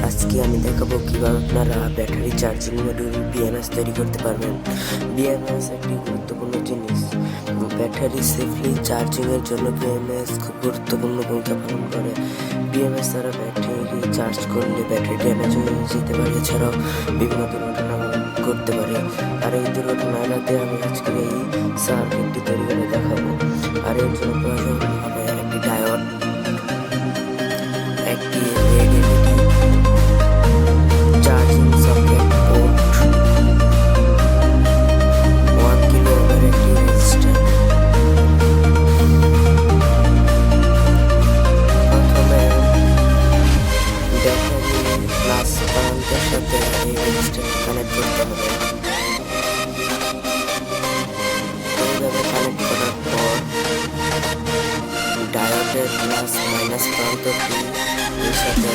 আজকে আমি দেখাবো কিভাবে আপনারা ব্যাটারি চার্জিং মডিউল বিএমএস তৈরি করতে পারবেন। বিএমএস একটি গুরুত্বপূর্ণ জিনিস। ব্যাটারি সেফলি চার্জিং এর জন্য বিএমএস খুব গুরুত্বপূর্ণ ভূমিকা পালন করে। বিএমএস দ্বারা ব্যাটারি চার্জ করলে ব্যাটারি ড্যামেজ হয়ে যেতে পারে, এছাড়াও বিভিন্ন দুর্ঘটনা ঘটতে পারে। আর এই দুর্ঘটনা এড়াতে আমি আজকে এই সার্কিটটি তৈরি করে দেখাবো। আর এর জন্য প্রয়োজন হবে একটি ডায়োড, একটি চার্জিং সকেট পোর্ট, 1 কিলো ওহমের একটি রেজিস্টর। প্রথমে ব্যাটারি প্লাস প্রান্তের সাথে এই রেজিস্টার কানেক্ট করতে হবে। এইভাবে কানেক্ট করার পর ডায়োডের প্লাস মাইনাস প্রান্তটি এর সাথে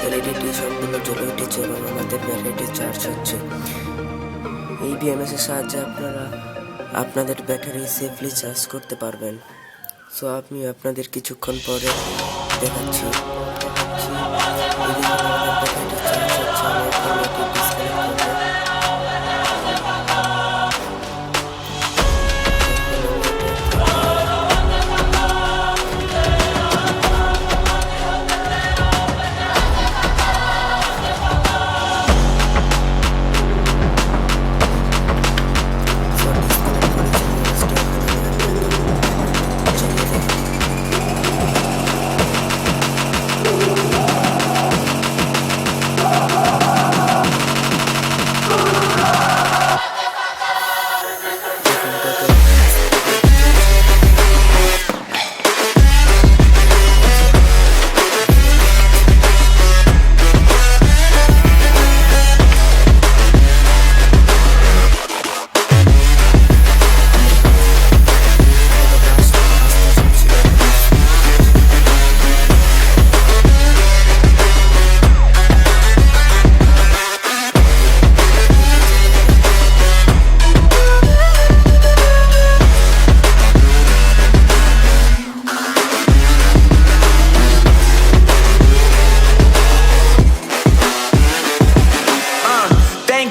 এলইডিটি সম্পূর্ণ জ্বলে উঠেছে এবং আমাদের ব্যাটারিটি চার্জ হচ্ছে। এই বিএমএস এর সাহায্যে আপনারা আপনাদের ব্যাটারি সেফলি চার্জ করতে পারবেন। সো আমি আপনাদের কিছুক্ষণ পরে দেখাচ্ছি। ব্যাটারিটি চার্জ হচ্ছে, আমি এখন এটি ডিসকানেক্ট করব।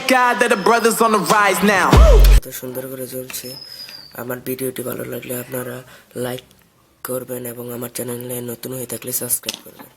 God that the brothers on the rise now. এত সুন্দর করে জ্বলছে। আমার ভিডিওটি ভালো লাগলে আপনারা লাইক করবেন এবং আমার চ্যানেলে নতুন হয়ে থাকলে সাবস্ক্রাইব করবেন।